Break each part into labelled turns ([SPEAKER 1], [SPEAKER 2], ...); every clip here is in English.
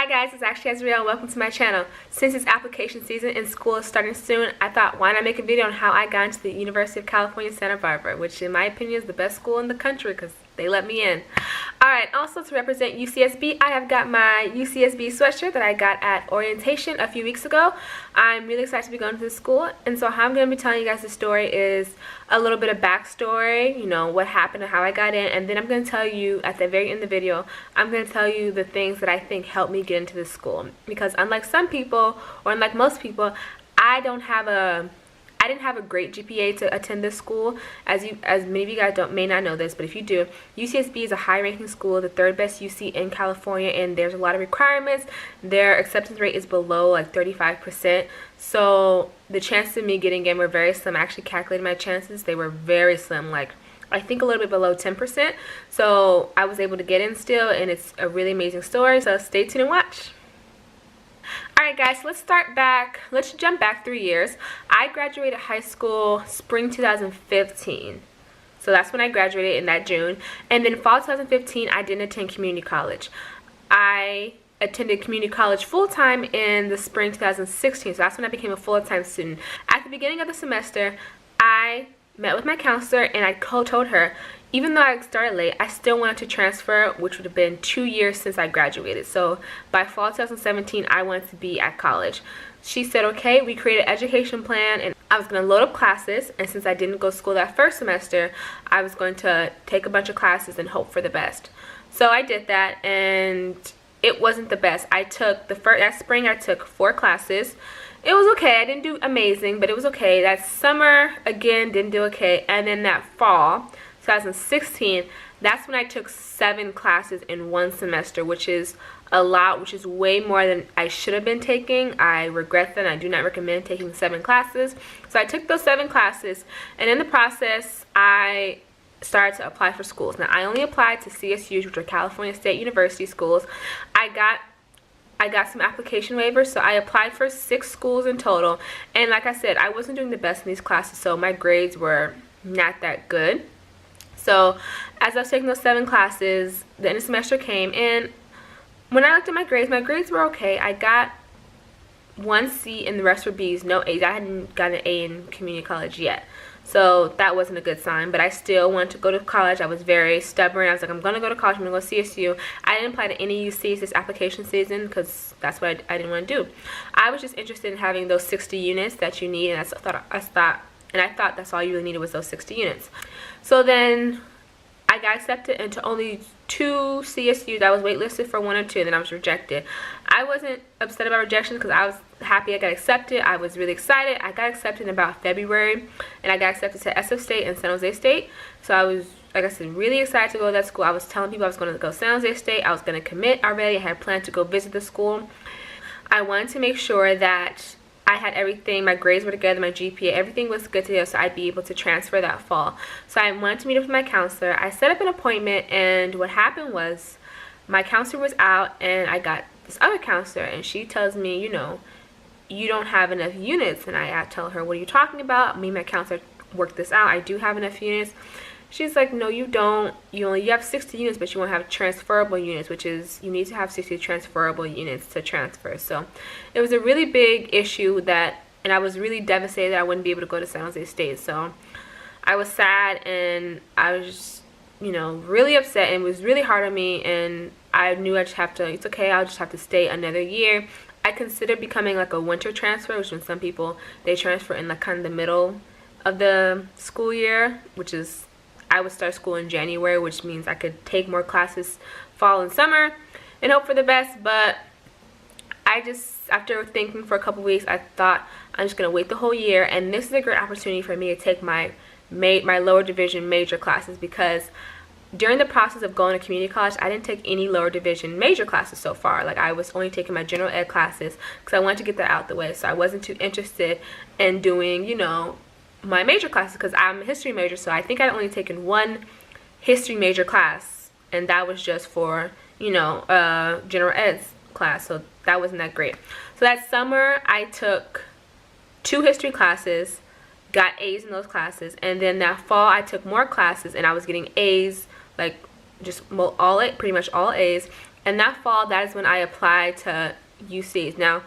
[SPEAKER 1] Hi guys, it's actually Azriel. Welcome to my channel. Since it's application season and school is starting soon, I thought why not make a video on how I got into the University of California, Santa Barbara, which in my opinion is the best school in the country because they let me in. Alright, also to represent UCSB, I have got my UCSB sweatshirt that I got at orientation a few weeks ago. I'm really excited to be going to the school, and so how I'm going to be telling you guys the story is a little bit of backstory, you know, what happened and how I got in, and then I'm going to tell you at the very end of the video, I'm going to tell you the things that I think helped me get into this school. Because unlike some people, or unlike most people, I didn't have a great GPA to attend this school. As many of you guys may not know this, but if you do, UCSB is a high-ranking school, the third best UC in California, and there's a lot of requirements. Their acceptance rate is below like 35%. So the chances of me getting in were very slim. I actually calculated my chances. They were very slim, like I think a little bit below 10%. So I was able to get in still, and it's a really amazing story. So stay tuned and watch. Alright guys, let's jump back 3 years. I graduated high school spring 2015. So that's when I graduated, in that June. And then fall 2015, I didn't attend community college. I attended community college full-time in the spring 2016. So that's when I became a full-time student. At the beginning of the semester, I met with my counselor and I told her, even though I started late, I still wanted to transfer, which would have been 2 years since I graduated. So by fall 2017, I wanted to be at college. She said, okay, we created an education plan, and I was going to load up classes, and since I didn't go to school that first semester, I was going to take a bunch of classes and hope for the best. So I did that, and it wasn't the best. That spring I took 4 classes. It was okay. I didn't do amazing, but it was okay. That summer, again, didn't do okay. And then that fall, 2016, that's when I took 7 classes in one semester, which is a lot, which is way more than I should have been taking. I regret that. I do not recommend taking 7 classes. So I took those 7 classes, and in the process, I started to apply for schools. Now, I only applied to CSUs, which are California State University schools. I got some application waivers, so I applied for 6 schools in total. And like I said, I wasn't doing the best in these classes, so my grades were not that good. So as I was taking those 7 classes, the end of the semester came, and when I looked at my grades were okay. I got 1 C and the rest were B's, no A's. I hadn't gotten an A in community college yet. So that wasn't a good sign, but I still wanted to go to college. I was very stubborn. I was like, I'm going to go to college. I'm going to go to CSU. I didn't apply to any UCs this application season because that's what I didn't want to do. I was just interested in having those 60 units that you need, and I thought that's all you really needed was those 60 units. So then I got accepted into only 2 CSUs. I was waitlisted for 1 or 2, and then I was rejected. I wasn't upset about rejection because I was happy I got accepted. I was really excited. I got accepted in about February, and I got accepted to SF State and San Jose State. So I was, like I said, really excited to go to that school. I was telling people I was going to go to San Jose State. I was going to commit already. I had planned to go visit the school. I wanted to make sure that I had everything, my grades were together, my GPA, everything was good to go, so I'd be able to transfer that fall. So I wanted to meet up with my counselor. I set up an appointment, and what happened was my counselor was out, and I got this other counselor, and she tells me, you know, you don't have enough units. And I tell her, what are you talking about? Me and my counselor worked this out. I do have enough units. She's like, no, you don't. You have 60 units, but you won't have transferable units, which is you need to have 60 transferable units to transfer. So it was a really big issue and I was really devastated that I wouldn't be able to go to San Jose State. So I was sad, and I was just, you know, really upset, and it was really hard on me, and I knew I just have to, it's okay, I'll just have to stay another year. I considered becoming like a winter transfer, which when some people, they transfer in like kind of the middle of the school year, which is, I would start school in January, which means I could take more classes fall and summer and hope for the best. But I just, after thinking for a couple weeks, I thought I'm just going to wait the whole year. And this is a great opportunity for me to take my lower division major classes, because during the process of going to community college, I didn't take any lower division major classes so far. Like, I was only taking my general ed classes because I wanted to get that out the way. So I wasn't too interested in doing, you know, my major classes, because I'm a history major. So I think I'd only taken 1 history major class, and that was just for, you know, general ed class. So that wasn't that great. So that summer I took 2 history classes, got A's in those classes, and then that fall I took more classes, and I was getting A's, like just pretty much all A's. And that fall, that is when I applied to UCs. Now,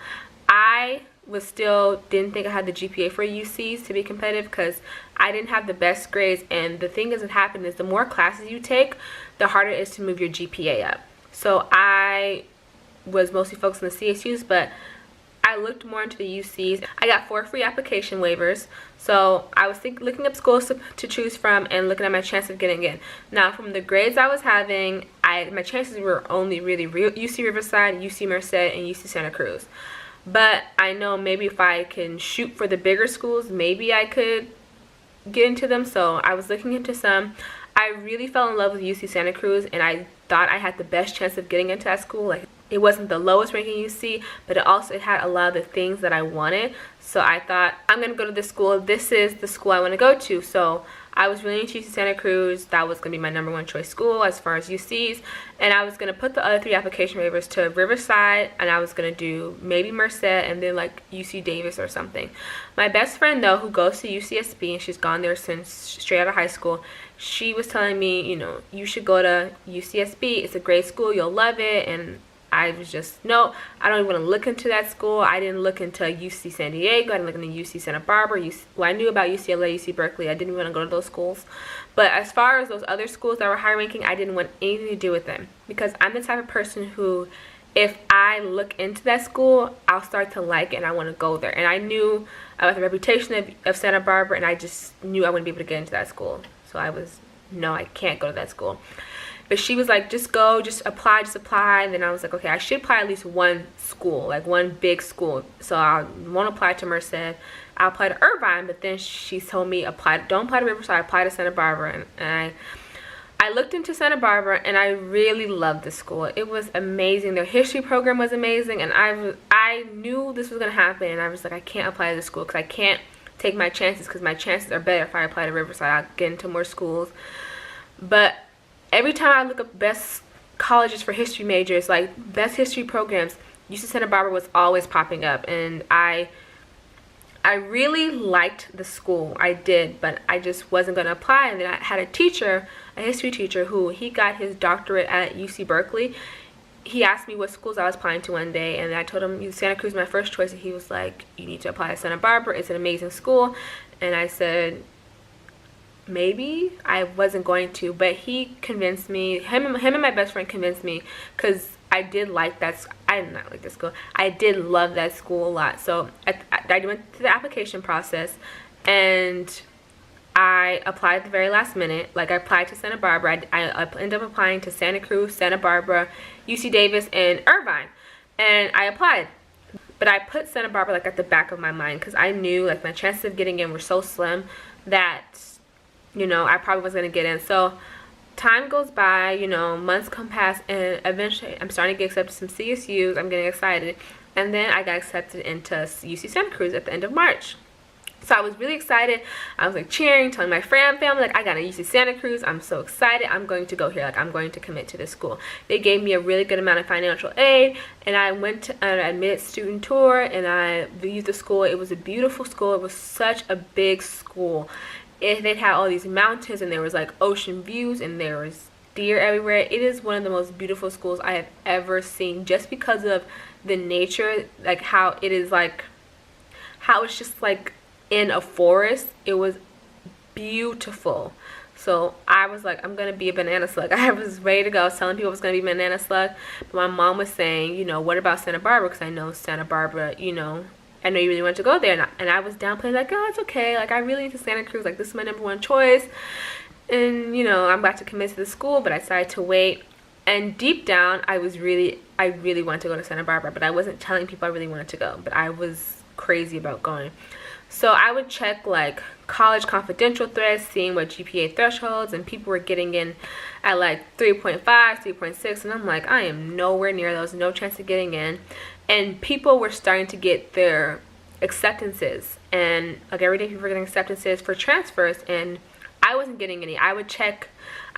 [SPEAKER 1] I didn't think I had the GPA for UCs to be competitive because I didn't have the best grades. And the thing that happened is the more classes you take, the harder it is to move your GPA up. So I was mostly focused on the CSUs, but I looked more into the UCs. I got 4 free application waivers. So I was looking up schools to choose from and looking at my chances of getting in. Now, from the grades I was having, my chances were only really UC Riverside, UC Merced, and UC Santa Cruz. But I know maybe if I can shoot for the bigger schools, maybe I could get into them. So I was looking into some. I really fell in love with UC Santa Cruz, and I thought I had the best chance of getting into that school. Like, it wasn't the lowest ranking UC, but it had a lot of the things that I wanted. So I thought, I'm going to go to this school. This is the school I want to go to. So I was really into UC Santa Cruz. That was going to be my #1 choice school as far as UCs. And I was going to put the other 3 application waivers to Riverside, and I was going to do maybe Merced and then like UC Davis or something. My best friend, though, who goes to UCSB, and she's gone there since straight out of high school, she was telling me, you know, you should go to UCSB. It's a great school. You'll love it. And I was just, no, I don't even want to look into that school. I didn't look into UC San Diego. I didn't look into UC Santa Barbara. Well, I knew about UCLA, UC Berkeley. I didn't want to go to those schools. But as far as those other schools that were high ranking, I didn't want anything to do with them. Because I'm the type of person who, if I look into that school, I'll start to like it and I want to go there. And I knew about the reputation of Santa Barbara, and I just knew I wouldn't be able to get into that school. So I was, no, I can't go to that school. But she was like, just go, just apply. And then I was like, okay, I should apply at least one school, like one big school. So I won't apply to Merced. I'll apply to Irvine. But then she told me, don't apply to Riverside, apply to Santa Barbara. And I looked into Santa Barbara, and I really loved the school. It was amazing. Their history program was amazing. And I knew this was going to happen. And I was like, I can't apply to this school because I can't take my chances, because my chances are better if I apply to Riverside. I'll get into more schools. But every time I look up best colleges for history majors, like best history programs, UC Santa Barbara was always popping up. And I really liked the school. I did, but I just wasn't going to apply. And then I had a history teacher, who he got his doctorate at UC Berkeley. He asked me what schools I was applying to one day, and I told him Santa Cruz was my first choice, and he was like, you need to apply to Santa Barbara. It's an amazing school. And I said, maybe. I wasn't going to, but he convinced me. Him and my best friend convinced me, because I did like that. I did not like this school. I did love that school a lot. So I went through the application process, and I applied at the very last minute. Like, I applied to Santa Barbara. I ended up applying to Santa Cruz, Santa Barbara, UC Davis, and Irvine. And I applied. But I put Santa Barbara like at the back of my mind, because I knew like my chances of getting in were so slim that, you know, I probably wasn't going to get in. So time goes by, you know, months come past, and eventually I'm starting to get accepted to some CSUs. I'm getting excited. And then I got accepted into UC Santa Cruz at the end of March. So I was really excited. I was like cheering, telling my family, like, I got a UC Santa Cruz. I'm so excited. I'm going to go here. Like, I'm going to commit to this school. They gave me a really good amount of financial aid, and I went to an admitted student tour, and I viewed the school. It was a beautiful school. It was such a big school. They had all these mountains, and there was like ocean views, and there was deer everywhere. It is one of the most beautiful schools I have ever seen, just because of the nature, like how it is, like how it's just like in a forest. It was beautiful. So I was like, I'm gonna be a banana slug. I was ready to go. I was telling people I was gonna be a banana slug, but my mom was saying, you know, what about Santa Barbara? Because I know Santa Barbara, you know, I know you really want to go there. And I was downplaying, like, oh, it's okay. Like, I really need to Santa Cruz. Like, this is my #1 choice. And, you know, I'm about to commit to the school, but I decided to wait. And deep down, I really wanted to go to Santa Barbara, but I wasn't telling people I really wanted to go. But I was crazy about going. So I would check, like, College Confidential threads, seeing what GPA thresholds, and people were getting in at, like, 3.5, 3.6. And I'm like, I am nowhere near those. No chance of getting in. And people were starting to get their acceptances, and like every day people were getting acceptances for transfers, and I wasn't getting any. I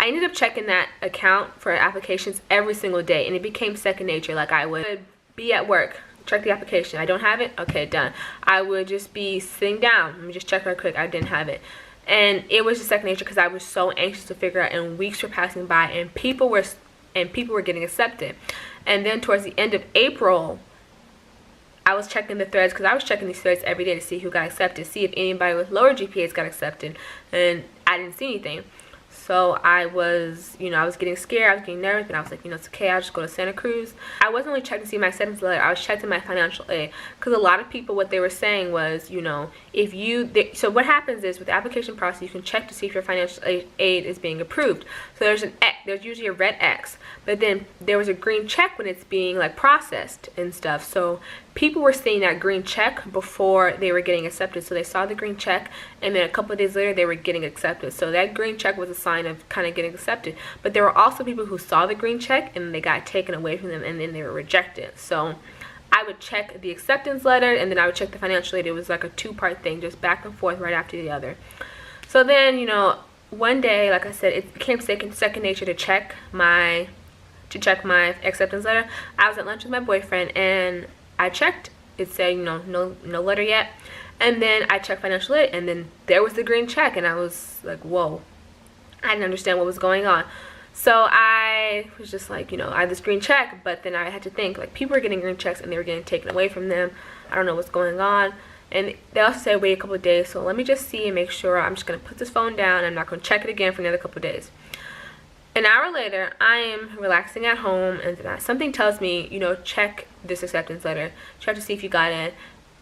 [SPEAKER 1] ended up checking that account for applications every single day, and it became second nature. Like, I would be at work, check the application. I don't have it? Okay, done. I would just be sitting down. Let me just check right quick. I didn't have it. And it was just second nature, because I was so anxious to figure out, and weeks were passing by, and people were getting accepted. And then towards the end of April, I was checking the threads, because I was checking these threads every day to see who got accepted, see if anybody with lower GPAs got accepted, and I didn't see anything. So I was, I was getting scared, I was getting nervous, but I was like, it's okay, I'll just go to Santa Cruz. I wasn't really checking to see my acceptance letter, I was checking my financial aid. Because a lot of people, what they were saying was, so what happens is, with the application process, you can check to see if your financial aid is being approved. So there's an X, there's usually a red X, but then there was a green check when it's being like processed and stuff. So people were seeing that green check before they were getting accepted. So they saw the green check, and then a couple of days later they were getting accepted. So that green check was a sign of kind of getting accepted. But there were also people who saw the green check and they got taken away from them, and then they were rejected. So I would check the acceptance letter, and then I would check the financial aid. It was like a two-part thing, just back and forth right after the other. So then, one day, like I said, it became second nature to check my acceptance letter. I was at lunch with my boyfriend, and I checked. It said, no letter yet. And then I checked financial aid, and then there was the green check, and I was like, whoa. I didn't understand what was going on. So I was just like, I had this green check, but then I had to think, like, people were getting green checks and they were getting taken away from them. I don't know what's going on. And they also say wait a couple of days, so let me just see and make sure. I'm just going to put this phone down. I'm not going to check it again for another couple of days. An hour later, I am relaxing at home, and something tells me, check this acceptance letter. Check to see if you got in.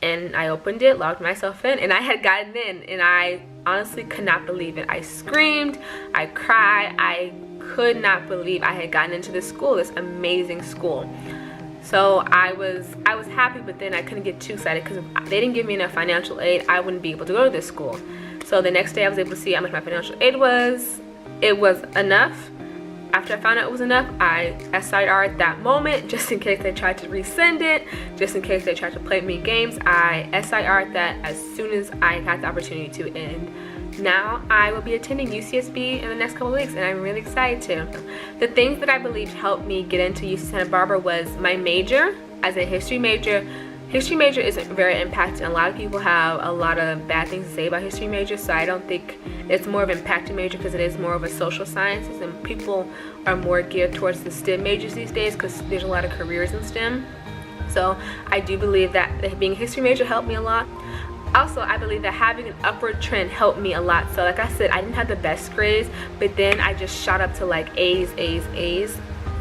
[SPEAKER 1] And I opened it, logged myself in, and I had gotten in, and I honestly could not believe it. I screamed, I cried, I could not believe I had gotten into this school, this amazing school. So I was happy, but then I couldn't get too excited because if they didn't give me enough financial aid, I wouldn't be able to go to this school. So the next day I was able to see how much my financial aid was. It was enough. After I found out it was enough, I SIR'd that moment, just in case they tried to resend it, just in case they tried to play me games. I SIR'd that as soon as I had the opportunity to, and now I will be attending UCSB in the next couple of weeks, and I'm really excited to. The things that I believe helped me get into UC Santa Barbara was my major. As a history major, history major isn't very impacting. A lot of people have a lot of bad things to say about history majors, so I don't think it's more of an impacting major because it is more of a social sciences, and people are more geared towards the STEM majors these days because there's a lot of careers in STEM. So I do believe that being a history major helped me a lot. Also, I believe that having an upward trend helped me a lot. So like I said, I didn't have the best grades, but then I just shot up to like A's,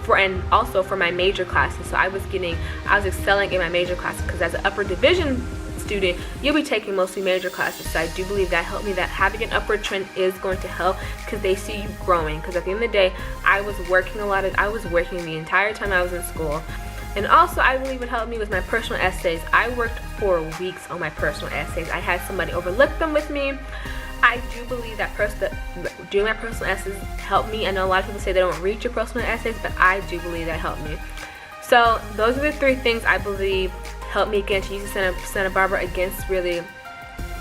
[SPEAKER 1] and also for my major classes. So I was excelling in my major classes, because as an upper division student, you'll be taking mostly major classes. So I do believe that helped me, that having an upward trend is going to help, because they see you growing. Because at the end of the day, I was working the entire time I was in school. And also, I believe what helped me was my personal essays. I worked for weeks on my personal essays. I had somebody overlook them with me. I do believe that doing my personal essays helped me. I know a lot of people say they don't read your personal essays, but I do believe that helped me. So those are the three things I believe helped me get into UC Santa Barbara against really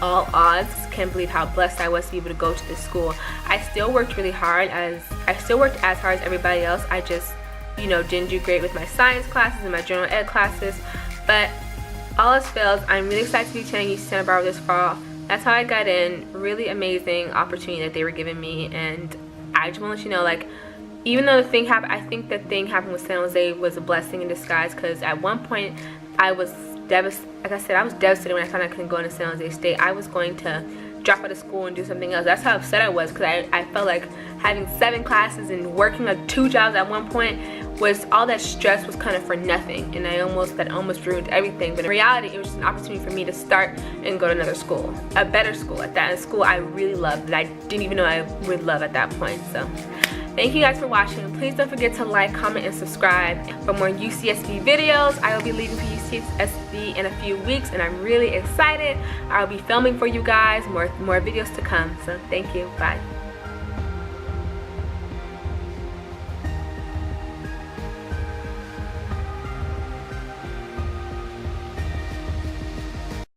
[SPEAKER 1] all odds. Can't believe how blessed I was to be able to go to this school. I still worked really hard, as hard as everybody else. I just didn't do great with my science classes and my general ed classes, but all else fails, I'm really excited to be attending UC Santa Barbara this fall. That's how I got in. Really amazing opportunity that they were giving me, and I just want to let you know, like, even though the thing happened, I think the thing happened with San Jose was a blessing in disguise, because at one point I was devastated. Like I said, I was devastated when I found out I couldn't go into San Jose State. I was going to drop out of school and do something else. That's how upset I was, because I felt like having 7 classes and working like 2 jobs at one point was, all that stress was kind of for nothing, and that almost ruined everything. But in reality, it was just an opportunity for me to start and go to another school, a better school at that, a school I really loved that I didn't even know I would love at that point. So thank you guys for watching. Please don't forget to like, comment, and subscribe for more UCSB videos. I will be leaving for UCSB in a few weeks, and I'm really excited. I'll be filming for you guys, more videos to come. So thank you. Bye.